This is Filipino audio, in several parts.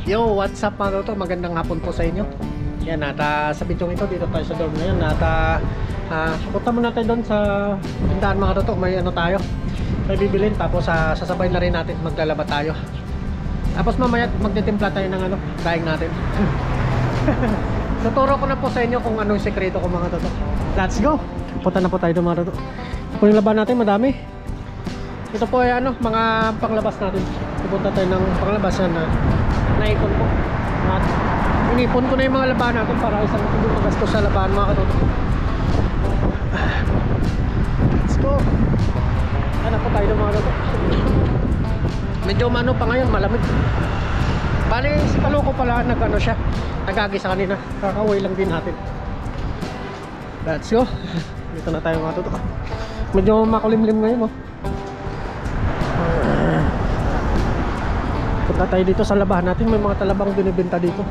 Yo, what's up mga to? Magandang hapon po sa inyo. Yan, sa video ito, dito tayo sa dorm ngayon. Punta muna tayo doon sa tindahan mga to. May ano tayo, may bibilin. Tapos sasabay na rin natin, maglalaba tayo. Tapos mamaya magtitimpla tayo ng daing natin. Tuturo ko na po sa inyo kung anong sekreto ko mga to. Let's go! Punta na po tayo doon mga to. Kung yung laban natin, madami. Ito po ay mga panglabas natin. Pupunta tayo ng panglabas na naipon ko at inipon ko na yung mga labahan natin para isang hindi magastos sa labahan mga katoto. Let's go. Hanap po tayo ng mga katoto. Medyo mano pa ngayon, malamig. Bali si Kaloko pala siya, nagagi sa kanina. Kakaway lang din natin. Let's go. Dito na tayo mga katoto. Medyo makulimlim ngayon Punta tayo dito sa labahan natin. May mga talabang binibenta dito.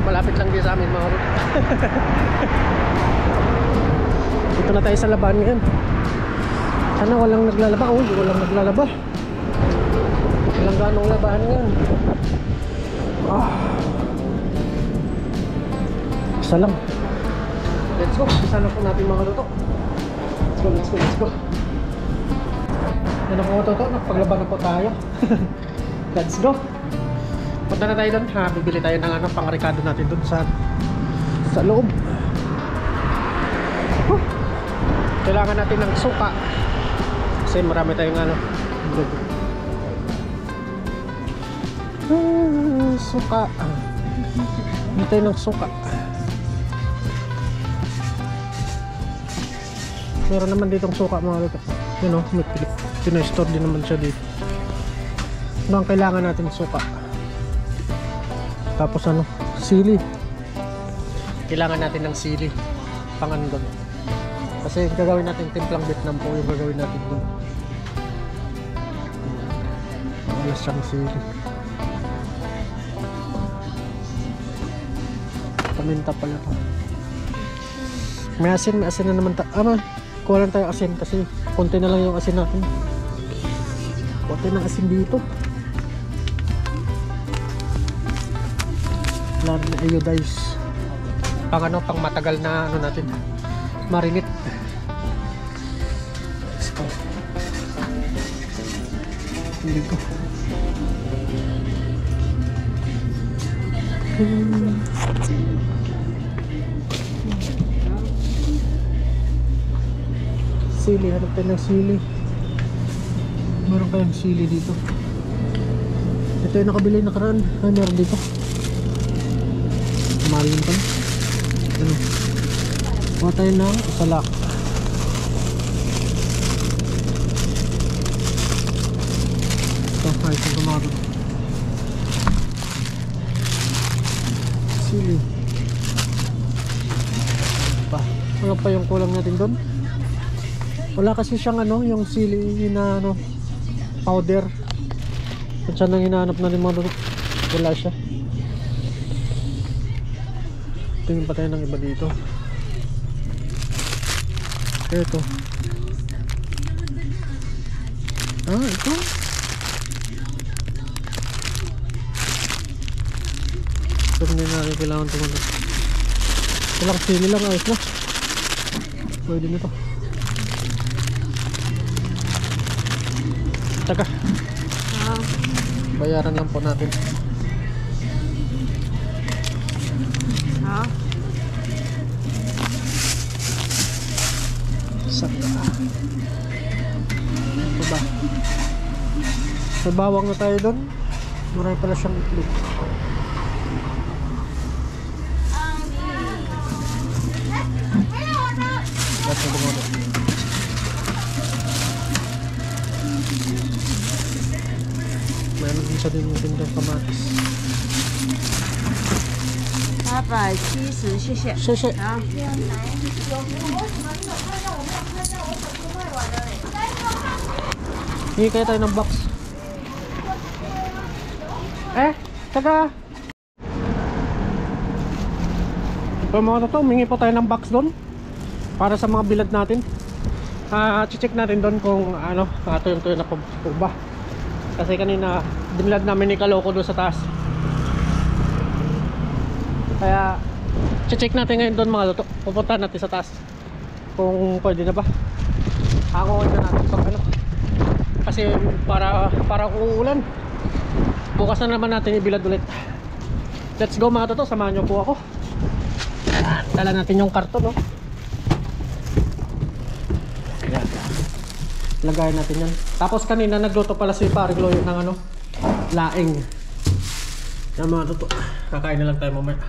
Malapit lang din sa amin mga katoto. Dito na tayo sa labahan ngayon. Sana walang naglalaba. Walang naglalaba. Walang ganong labahan ngayon. Isa lang. Let's go. Isa na po natin mga katoto. Let's go. Ano po mga katoto? Nagpaglaban na po tayo. Let's go. Punta na tayo doon. Bibili tayo ng pang-rekado natin doon sa loob. Kailangan natin ng suka. Kasi marami tayong suka. Bili tayo ng suka. Meron naman ditong suka mga luto. Yun may pinastore din naman siya dito. Ang kailangan natin suka. Tapos sili. Kailangan natin ng sili pang doon. Kasi gagawin natin timplang Vietnam po yung gagawin natin doon. Wala siyang sili. Paminta pala to. May asin na naman kuha lang tayo asin kasi konti na lang yung asin natin. Konti ng asin dito. Iodize pang matagal na natin marinate. Hindi ko sili, hanap tayo ng sili. Meron kayong sili dito. Ito yung nakabili nakaraan. Meron dito. Marin pa. Kuha tayo ng salak. Ito tomato. Sili. Wala pa yung kulang natin doon. Wala kasi siyang yung sili na powder. Kung saan nang hinahanap na rin mga wala siya. Tingin pa tayo ng iba dito. Ito. Ito. Ito hindi natin kailangan tumunod. Walang sili lang, ayos na. Pwede nito. Taka. Bayaran lang po natin. Saka. Ito ba? May bawang na tayo doon. Marami pala siyang itlog. That's the one. Meron din siya din yung tindang kamatis. 170，谢谢。谢谢。好，Hingi kaya tayo ng box. Taga. So mga toto, humingi po tayo ng box doon para sa mga bilad natin. Check natin doon kung ano, tuyong-tuyo na po ba. Kasi kanina binilad namin ni Kaloko doon sa taas. Kaya check natin ngayon doon mga toto. Pupunta natin sa taas kung pwede na ba. Hangoin na natin pag ano. Kasi para uulan. Bukas na naman natin ibilad ulit. Let's go mga toto, samahan nyo po ako. Dala natin yung karton, no? Ayan. Lagayin natin yan. Tapos kanina nagluto pala si Pariglo yung ng ano, laing. Yan mga toto, kakain na lang tayo mamaya.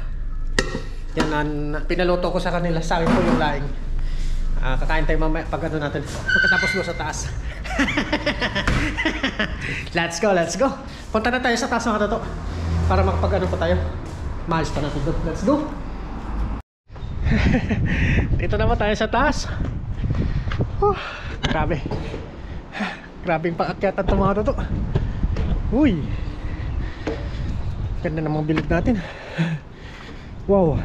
Yan, pinaluto ko sa kanila. Sa akin po yung laing. Kakain tayo mamaya pag ano natin, pagkatapos mo sa taas. Let's go, let's go. Punta na tayo sa taas mga toto para makapag ano pa tayo. Maayos pa natin doon. Let's go. Dito naman tayo sa taas. Grabe. Grabing paakyatan ito mga toto. Uy, ganda ng mga bilid natin. Wow.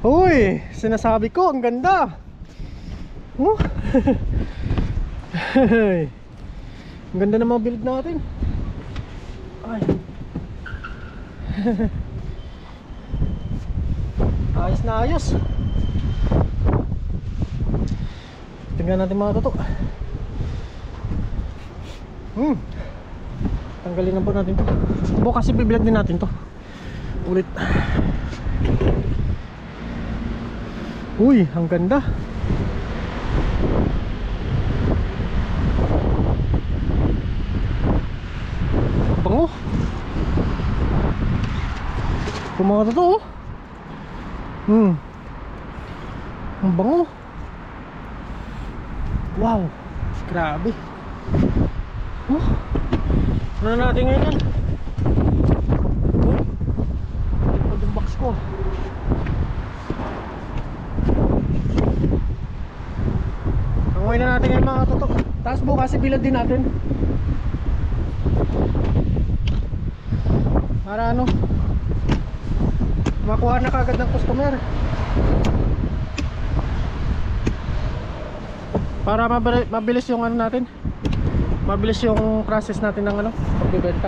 Uy, sinasabi ko, ang ganda. Ang ganda ng mga bilid natin. Ay. Ayos na ayos. Tingnan natin mga toto. Tanggalin na po natin to. Bukas ibibilad din natin to ulit. Uy, ang ganda. Bango. Kung mga toto, ang bango. Wow, grabe. Ano natin ngayon yan? Ito yung box ko. Angoy na natin ngayon mga toto. Tapos bukas ibilad din natin para ano, makuha na kagad ng customer. Para mabilis yung ano natin, mabilis yung process natin ng ano, pagbibenta.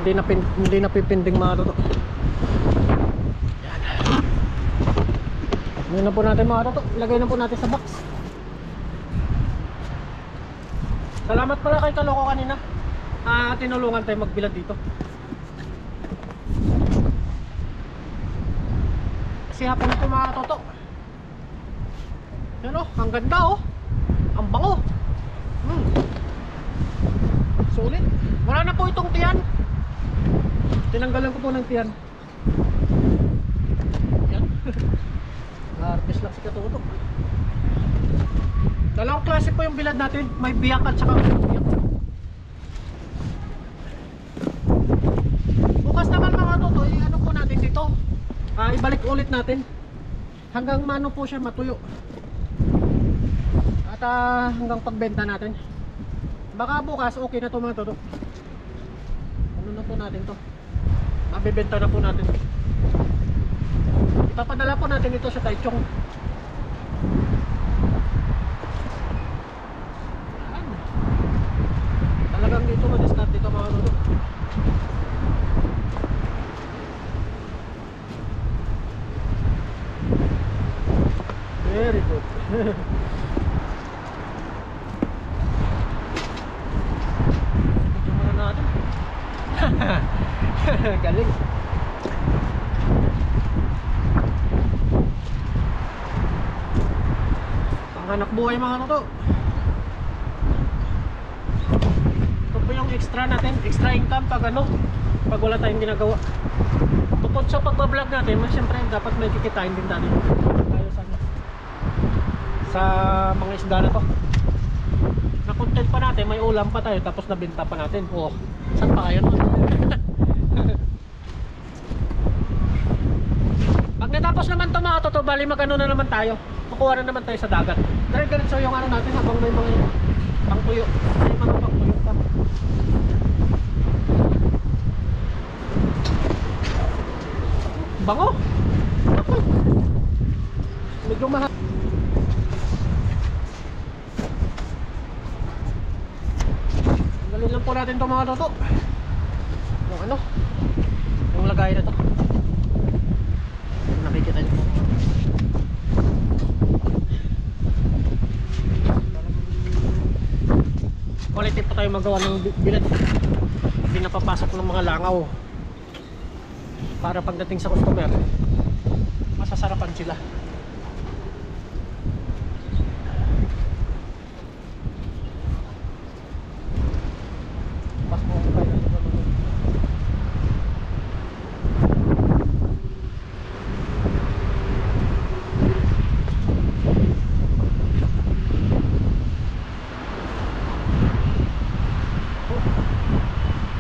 Hindi na pipinding mga toto. Yan. Ngayon na po natin mga toto, ilagay na po natin sa box. Salamat pala kay Kaloko kanina. Tinulungan tayo magbilad dito. Kasi hapon na po mga toto. Yan o, ang ganda o. Ang bango. Sulit. Wala na po itong tiyan. Tinanggalan ko po ng tiyan. Yan. Harvest lang si Katuto. Dalawang klase po yung bilad natin. May biyak at saka biyak. Bukas naman mga toto, ano po natin dito, ibalik ulit natin hanggang mano po siya matuyo. At hanggang pagbenta natin. Baka bukas okay na to mga toto. Ano na po natin to, mabibenta na po natin. Ipapadala po natin ito sa Taichung. Talagang dito ma-discount dito mga toto. Very good. Tingnan natin. Galing. Panghanap buhay mga toto. Ito po yung extra natin, extra income pag ano, pag wala tayong ginagawa. Tungkol sa pagbablog natin, siyempre dapat may kikitain din tayo. Sa mga isda na to, na content pa natin, may ulam pa tayo, tapos nabenta pa natin. Oh, saan pa kayo nun? Tapos naman ito mga toto, bali magano na naman tayo. Kukuha na naman tayo sa dagat. Diretso yung ano natin habang may mga pangtuyo. May mga pangtuyo pa. Bango! Ako. Medyo mahal. Tanggalin lang po natin ito mga toto. Yung ano? Yung lagay na to. Nakikita niyo po. Quality pa tayo magawa ng bilat. Hindi napapasok ng mga langaw. Para pagdating sa customer, masasarapan sila.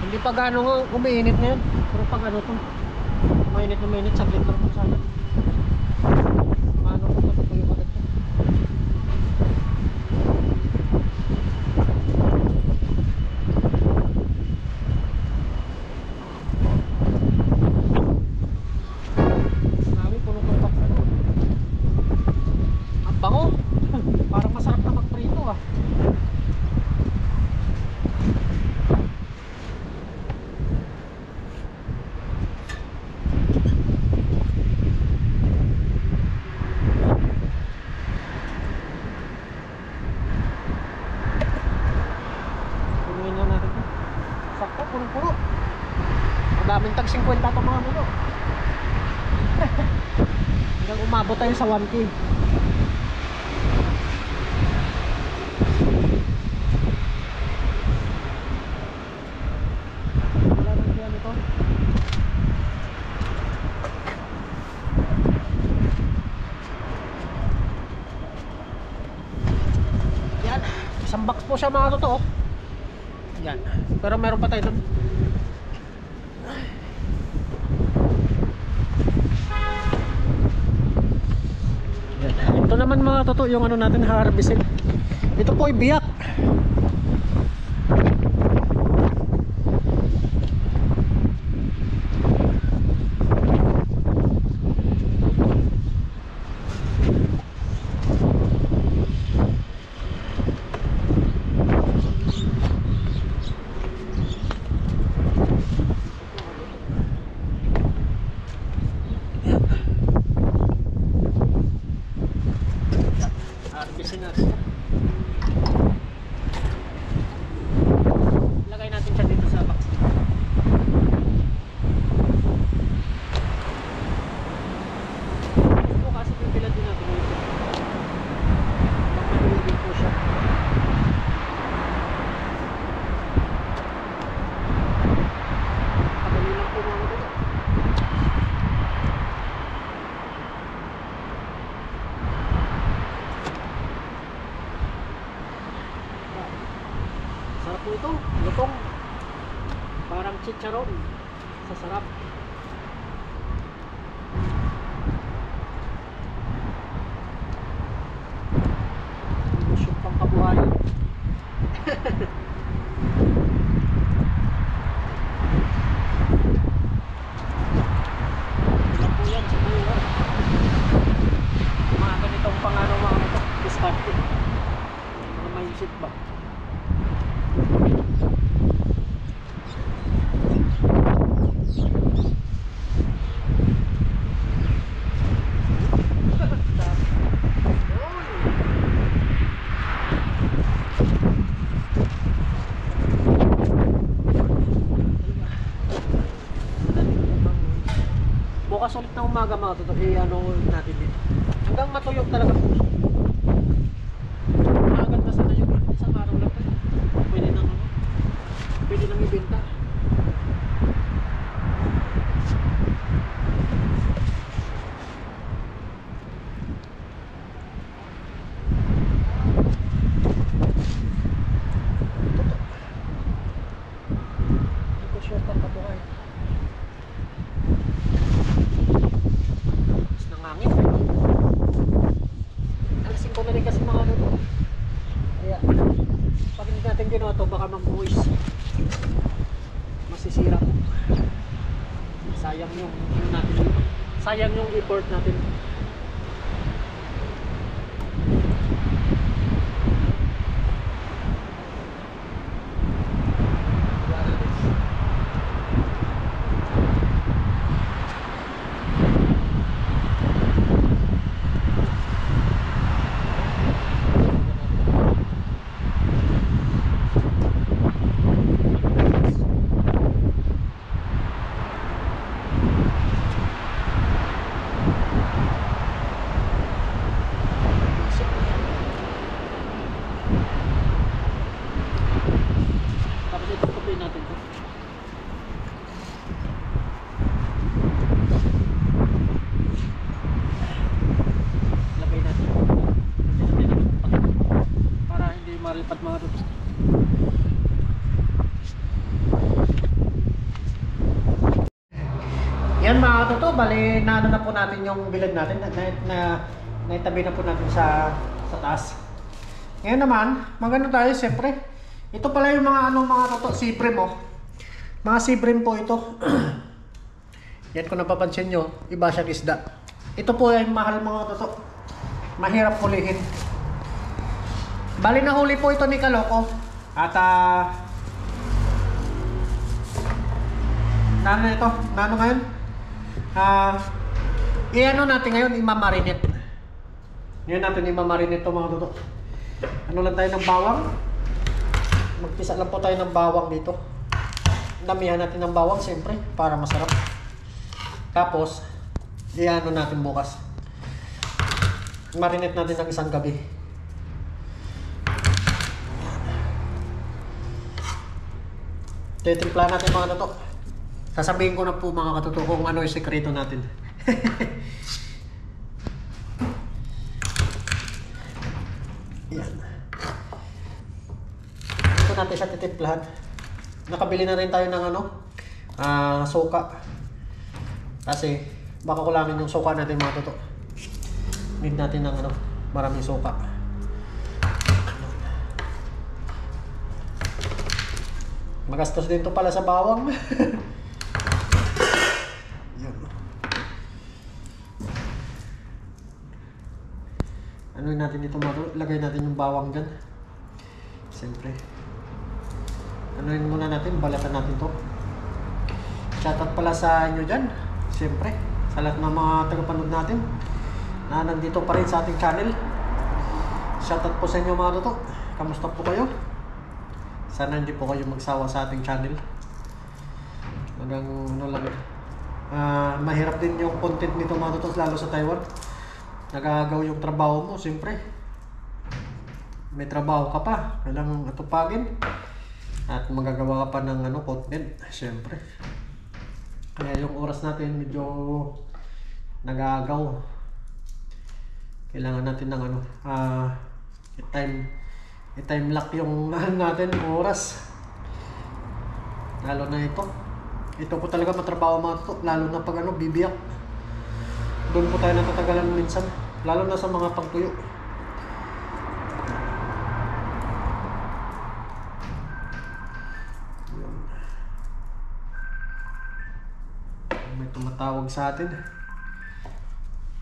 Hindi pa gano'ng umiinit ngayon. Pero pag ano to, mainit na mainit, saglit lang po sana. Mano po ito yung agad to. Marami, puno kong baksa to. Ang bango. Parang masarap na magprito ah. Puro-puro. Madaming tag 50 ito mga mulo. Hanggang umabot tayo sa 1K. Wala nang diyan ito. Yan. Isang box po siya mga totoo. Yan. Pero meron pa tayo doon. Yan. Ito naman mga totoo yung ano natin harvestin. Ito po ay biyak. Lagay natin siya dito sa box. Ito kasi pipila din natin ito. Magpapilagin po siya. Padali lang po mga ito. Sarap po ito, lutong. Parang chicharon. Sasarap. Ilusyon pang kabuhayan. Ilan po yan sa buwan. Mga ganitong pangano mga ito. Discarte. Mga mindset ba? Bukas ulit na umaga mga totoo, ano natin dito. Hanggang matuyog talaga po. Maganda sana yung isang araw lang tayo. Pwede nang ano, pwede nang ibenta. Hindi ko sure pang kabuhay. sayang yung effort natin. Malipad mga troops. Yan mga totoo, bali na ano na po natin yung bilad natin naitabi na po natin sa taas. Ngayon naman, magano tayo siyempre. Ito pala yung mga ano mga totoo, sibrim oh. Mga sibrim po ito. Yan kung napapansin nyo, iba siyang isda. Ito po ay mahal mga totoo. Mahirap hulihin. Bali na huli po ito ni Kaloko. At nano ito? Nano ngayon? I-ano natin ngayon, imamarinate. Ngayon natin imamarinate ito mga totoo. Ano lang tayo ng bawang? Magpisa lang po tayo ng bawang dito. Damihan natin ng bawang siyempre para masarap. Tapos i-ano natin bukas. Marinate natin ng isang gabi. Titimpla natin mga totoo. Sasabihin ko na po mga katoto kung ano yung sekreto natin. Yan. Ito natin siya titimplahan. Nakabili na rin tayo ng ano, suka. Kasi baka kulangin yung suka natin mga totoo. Need natin ng ano, maraming suka. Magastos din to pala sa bawang. Yun. Ano natin dito mga, lagay natin yung bawang dyan. Siyempre. Anuin muna natin, balatan natin to. Shoutout pala sa inyo dyan. Siyempre, sa lahat ng mga tagapanood natin na nandito pa rin sa ating channel. Shoutout po sa inyo mga toto. Kamusta po kayo? Sana hindi po kayo magsawa sa ating channel. Hanggang ano lang. Mahirap din yung content nito mga totos, lalo sa Taiwan. Nagagaw yung trabaho mo, siyempre. May trabaho ka pa, kailangang atupagin. At magagawa ka pa ng ano, content, siyempre. Kaya yung oras natin medyo nagagaw. Kailangan natin ng ano, i-time lock yung natin oras. Lalo na ito. Ito po talaga matrabaho mga to, lalo na pag ano, bibiyak. Doon po tayo natatagalan minsan, lalo na sa mga pagtuyo. May tumatawag sa atin.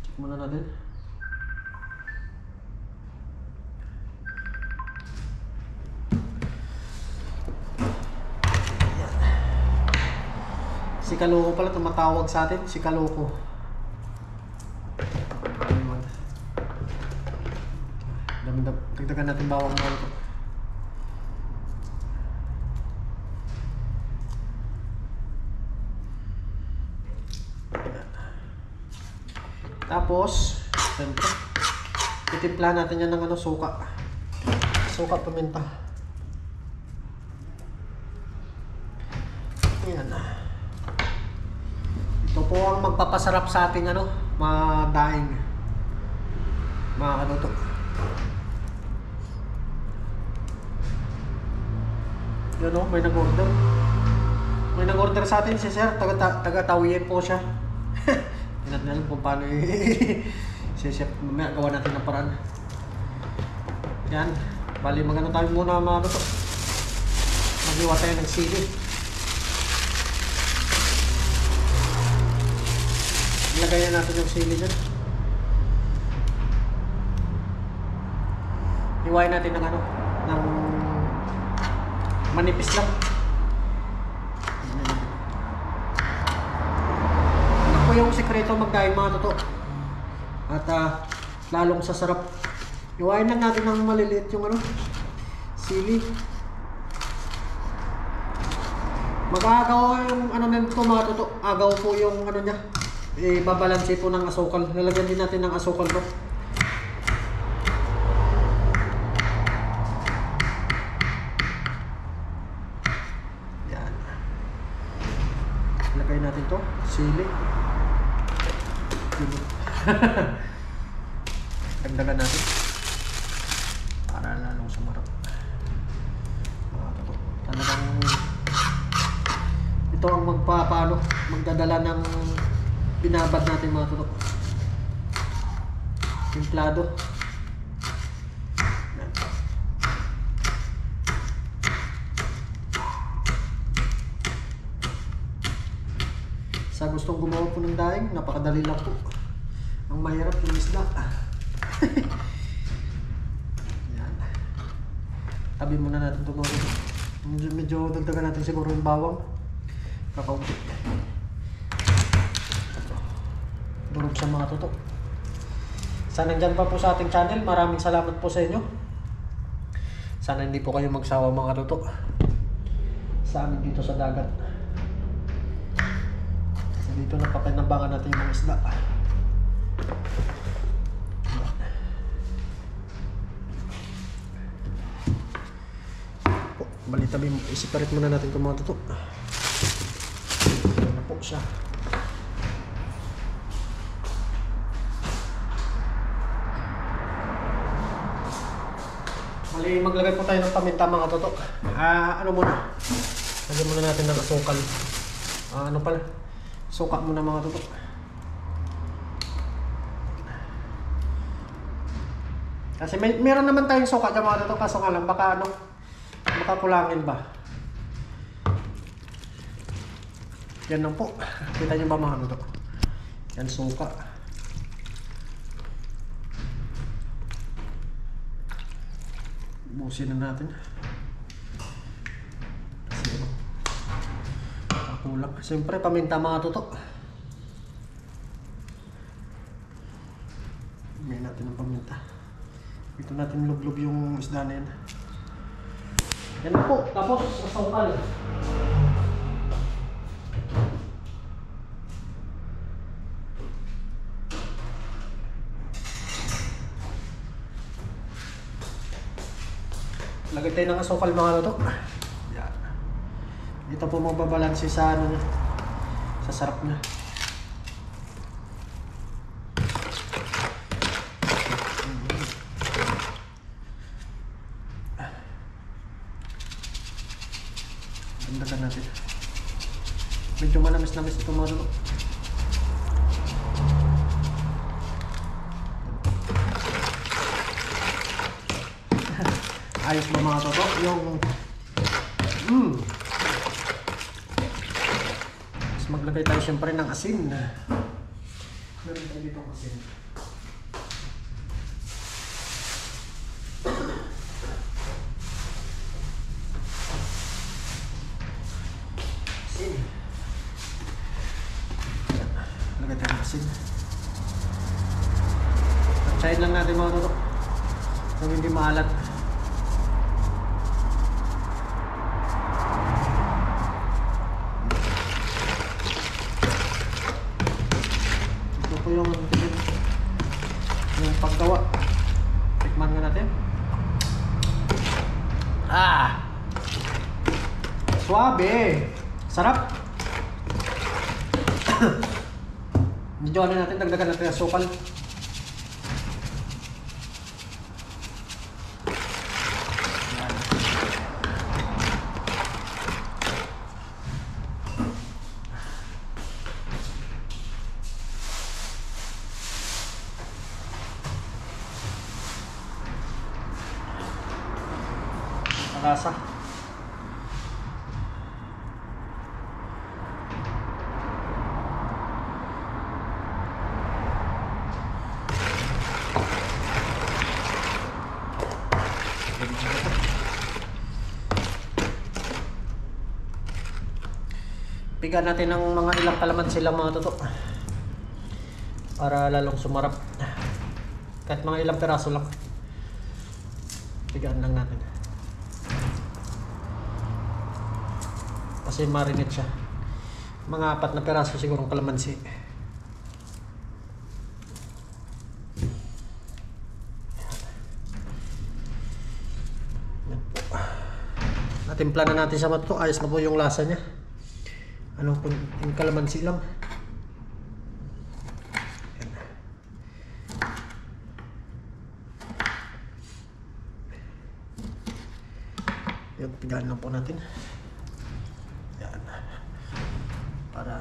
Check muna natin. Si Kaloko pala tumatawag sa atin, si Kaloko. Dagdagan natin bawang mga ito. Tapos, siyempre, titimpla natin yan ng ano, suka. Suka, paminta. Ayan. Ito po ang magpapasarap sa ating ano, mga daing. Mga ano to. Yun o, may nag-order. May nag-order sa atin si Sir, taga-Tawiyen po siya. Hindi natin alam kung paano si Chef, mamaya gawa natin ng paraan. Yan, bali magano tayo muna mga ano to. Mag-iwa tayo ng sili. Lagay na natin yung sili dyan. Iwain natin ng ano, ng manipis lang. Ano po yung sekreto magdaing mga totoo. At lalong sasarap. Iwain lang natin ng maliliit yung ano, sili. Mag-aagaw yung ano nito mga totoo. Agaw po yung ano niya. Babalanse po ng asukal. Lalagyan din natin ng asukal po. Yan. Lagay natin to. Sili. Dagdagan natin. Para lalong sumarap. Talagang ito ang magdadala ng binabad natin mga tutok. Templado. Sa gustong gumawa po ng daing, napakadali lang po. Ang mahirap yung isda. Yan. Tabi muna natin ito mga tutok. Medyo dagdagan natin siguro yung bawang. Kakaunti. Durog sa mga tutok. Sana nandyan pa po sa ating channel. Maraming salamat po sa inyo. Sana hindi po kayo magsawa mga tutok sa amin dito sa dagat. Kasi dito napapanabangan natin yung mga isda. Balitabi, isiparit muna natin itong mga tutok. Ano na po siya. Mali, maglagay po tayo ng paminta mga tutok. Ano muna? Lagyan muna natin ng asukal. Ano pala? Suka muna mga tutok. Kasi meron naman tayong suka dyan mga tutok. Kaso nga lang, baka kulangin ba? Yan lang po. Kita nyo ba mga tutok? Yan suka. Busin na natin. Kasi kulang. Siyempre paminta mga tutok. Bigyan natin ng paminta. Ito natin lublob yung isda na yan. Yan na po. Tapos asukal. Lagay tayo ng asukal mga tutok. Yan. Dito po magbabalanse sa ano niya. Sa sarap niya. Dagdagan natin. Medyo manamis-namis ito mga tutok. Ayos ba mga tutok? Yung mas maglagay tayo siyempre ng asin. Meron tayo dito ng asin. Asin. Lagay tayo ng asin. Tatsahin lang natin mga tutok. Kung hindi maalat. Yung paggawa. Tikman nga natin. Suabe. Sarap. Medyo ano natin, dagdagan natin ang sukal. Rasa. Bigyan natin ng mga ilang kalamansi lang mga toto. Para lalong sumarap. Kahit mga ilang peraso lang. Bigyan lang natin. Kasi marinate siya. Mga 4 na peraso siguro ng kalamansi. Natimpla na natin sa mato. Ayos na po yung lasa niya. Ano po yung kalamansi lang. Yan, pigaan lang po natin. Yan. Para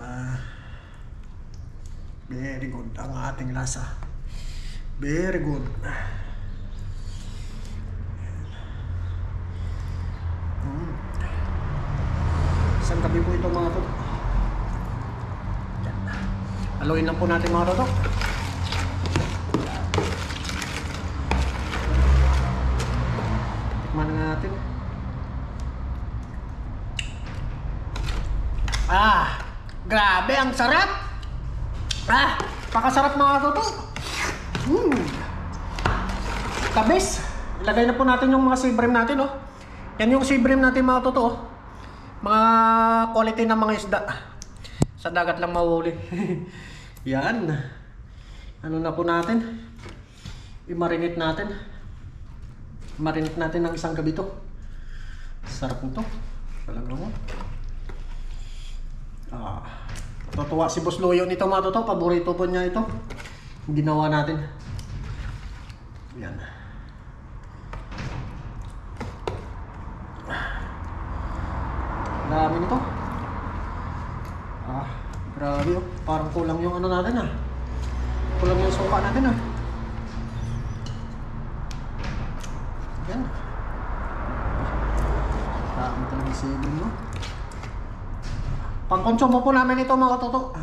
very good ang ating lasa. Very good. Isang gabi po ito mga toto. Yan. Haluin lang po natin mga toto. Tikman na natin. Grabe, ang sarap! Pakasarap mga toto. Tabis! Ilagay na po natin yung mga sea bream natin, oh. Yan yung sea bream natin mga toto, oh. Mga quality ng mga isda. Sa dagat lang mahuli. Yan. Ano na po natin? I-marinate natin. Marinate natin ng isang gabi to. Sarap nito. Talagang mo. Tutuwa si Boss Loyo nito mga toto. Paborito po niya ito. Ginawa natin. Yan. Dami nito. Grabe oh. Parang kulang yung ano natin Kulang yung suka natin Yan. Dami talagang sibling mo. Pang-consumo po namin ito mga toto.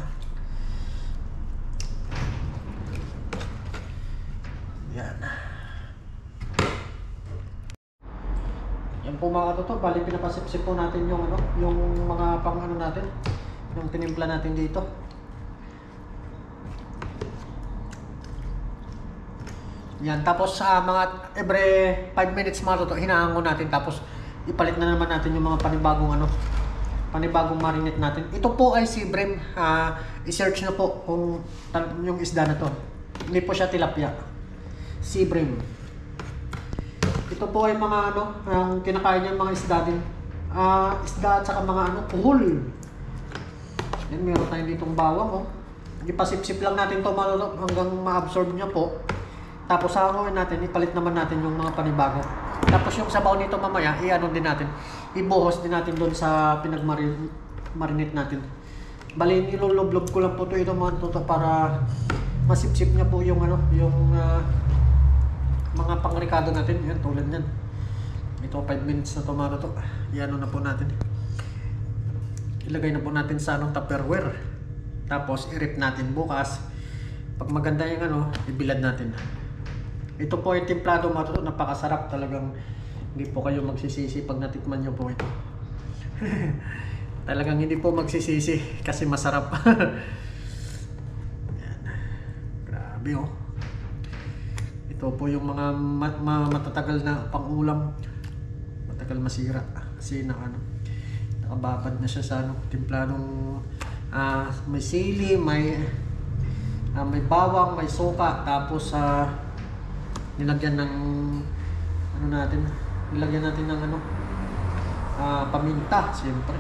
Yan. Yan po mga toto, bali pinapasipsip po natin yung yung mga pang natin, yung tinimpla natin dito. Yan, tapos mga every 5 minutes mga toto, hinahangon natin, tapos ipalit na naman natin yung mga panibagong panibagong marinate natin. Ito po ay sea bream. I-search na po kung yung isda na to. Hindi po siya tilapia. Sea bream. Ito po ay mga ang kinakain niya mga isda din. Isda at saka mga kuhol. Yan, meron tayo ditong bawang ipasipsip lang natin to hanggang ma-absorb niya po. Tapos hanguin natin, ipalit naman natin yung mga panibago. Tapos yung sabaw nito mamaya, din natin. Ibuhos din natin doon sa pinag-marinate natin. Bali, nilulublob ko lang po ito mga toto para masipsip niya po yung yung mga pangrikado natin. Yan, tulad yan. Ito 5 minutes na tomato to. Iano na po natin. Ilagay na po natin sa Tupperware. Tapos i-rip natin bukas. Pag maganda yung ibilad natin. Ito po ay templado mga toto, napakasarap talagang. Hindi po kayo magsisisi pag natikman nyo po ito. Talagang hindi po magsisisi kasi masarap. Yan. Grabe Ito po yung mga matatagal na pang-ulam. Matagal masira kasi nakababad na siya sa templadong may sili, may bawang, may suka, tapos nilagyan ng nilagyan natin ng paminta, siyempre.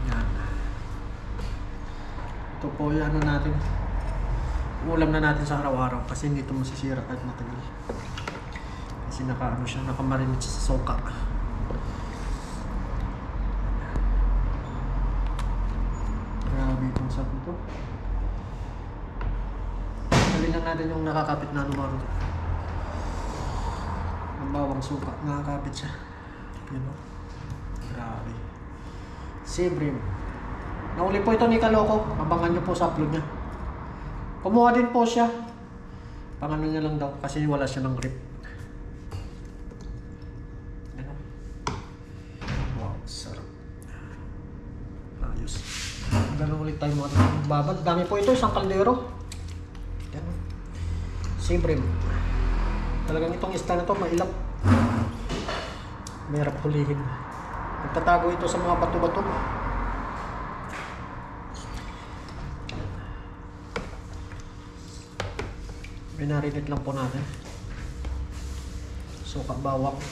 Yan. Ito po yung natin. Ulam na natin sa araw-araw kasi hindi ito masisira kahit matagal. Kasi nakamarinate siya sa suka. Grabe itong sabi ito. Dali lang natin yung nakakapit na numero. Ang bawang suka, nakakapit siya. Yun Grabe. Sea bream. Nauli po ito ni Kaloko. Abangan nyo po sa upload niya. Kumuha din po siya. Pangano niya lang daw kasi wala siya ng grip. Wow, sarap. tayo mga babad. Dami po ito, isang kaldero. Yan. Sibrim. Talagang itong isda na to mailap. Mahirap hulihin. Nagtatago ito sa mga bato-bato. Binarinit lang po natin. Suka bawang.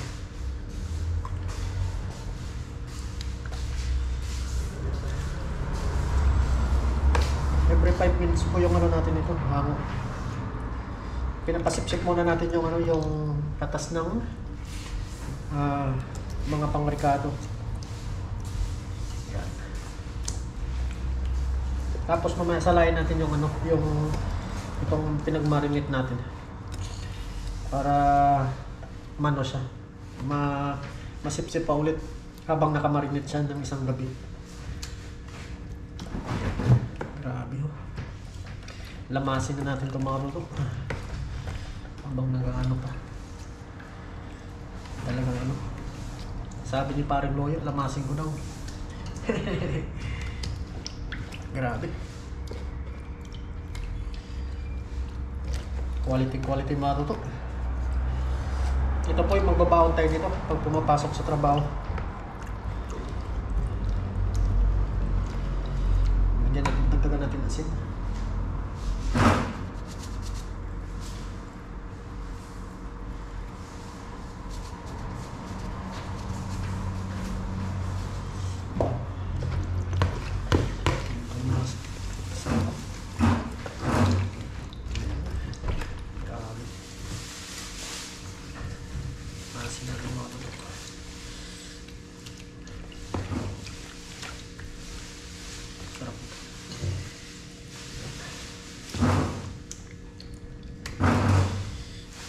Every 5 minutes po yung ano natin ito, hango. Pinapasip-sip muna natin yung ano, yung katas ng mga pangrikado. Yan. Tapos mamaya salayin natin yung ano, yung itong pinagmarinate natin. Para mano siya. Masip-sip pa ulit habang nakamarinate siya ng isang gabi. Grabe oh. Lamasin na natin itong mga luto. Habang nag-ano pa. Talagang ano. Sabi ni paring Loyo, lamasin ko daw. Grabe. Quality mga luto. Ito po yung magbabaon tayo dito pag pumapasok sa trabaho. Dagdagan natin asin. Asin na rin mga ito. Sarap.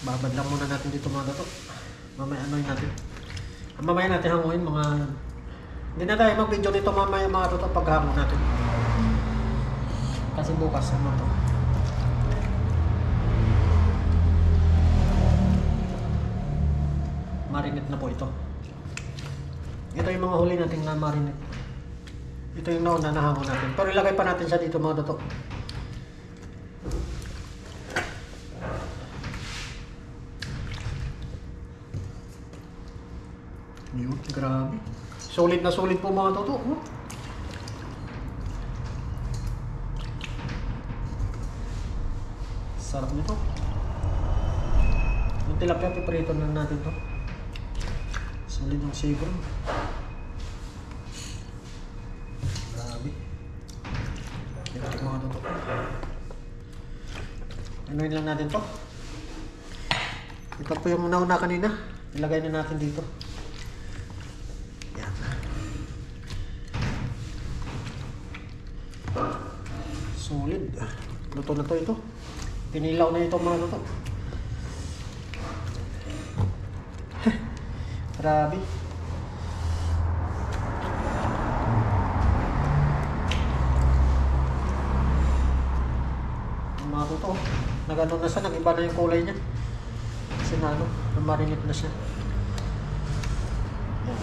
Babad lang muna natin dito mga ito. Mamaya anoin natin. Mamaya natin hanguin mga... Hindi na tayo mag-video dito mamaya mga ito paghango natin. Kasi bukas ano ito. Marinate na po ito. Ito yung mga huli nating na marinate. Ito yung nauna na hango natin. Pero ilagay pa natin siya dito mga ito. Yun, grabe. Solid na solid po mga toto. Sarap nito. Yung tilapia, piprito na natin to. Solid ng savory. Grabe. Ito mga toto. Anuin lang natin to. Ito po yung nauna kanina. Ilagay na natin dito. Solid. Luto na to ito. Pinilaw na ito mga luto. Grabe. Mga luto. Nagano na siya. Nag-iba na yung kulay niya. Kasi na ano. Namarinate na siya. Yan.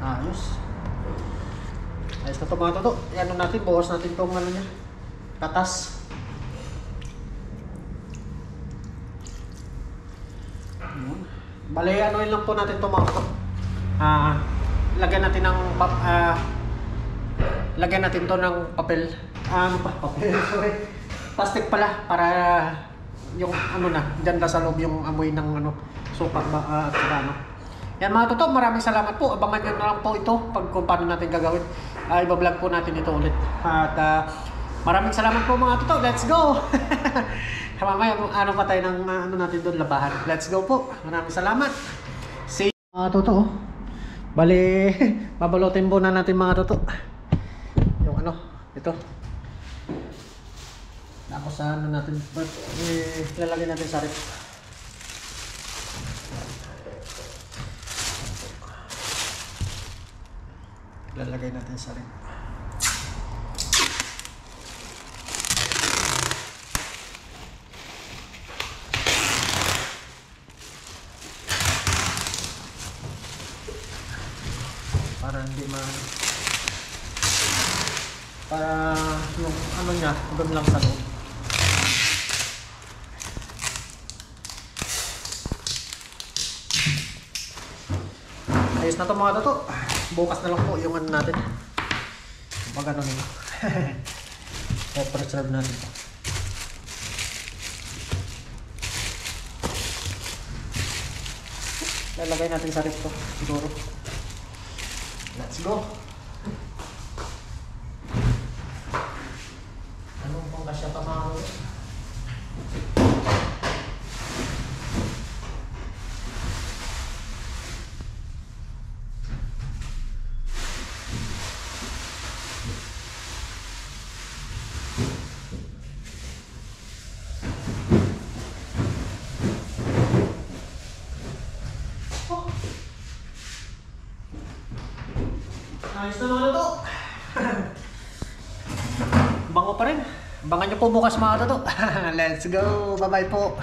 Ayos. Ayos na tomato to. Ano natin, bawas natin itong ano niya. Katas. Bale, ano lang po natin tomato. Lagyan natin ng lagyan natin to ng papel. Papel, sorry. Plastic pala para yung ano na, diyan na sa loob yung amoy ng ano, supak ba at ano. Yan mga toto, maraming salamat po. Abangan nyo na lang po ito pag kung paano natin gagawin. Iba-vlog po natin ito ulit. At maraming salamat po mga toto. Let's go! Mamaya ano pa tayo ng ano natin doon, labahan. Let's go po. Maraming salamat. See you mga toto. Bali, babalotin po na natin mga toto. Yung ano, ito. Tapos sa ano natin, lalagay natin sa rep. Lalagay natin sa rep. Para hindi para yung ano niya doon lang sa loob. Ayos na to mga toto. Bukas na lang po yung ano natin. Pag ano nyo. I-preserve natin to. Lalagay natin sa ref to siguro. Let's go. Anong pang kasya pa mga toto? Ayos na mga toto. Bango pa rin. Abangan nyo po bukas mga toto. Let's go. Bye bye po.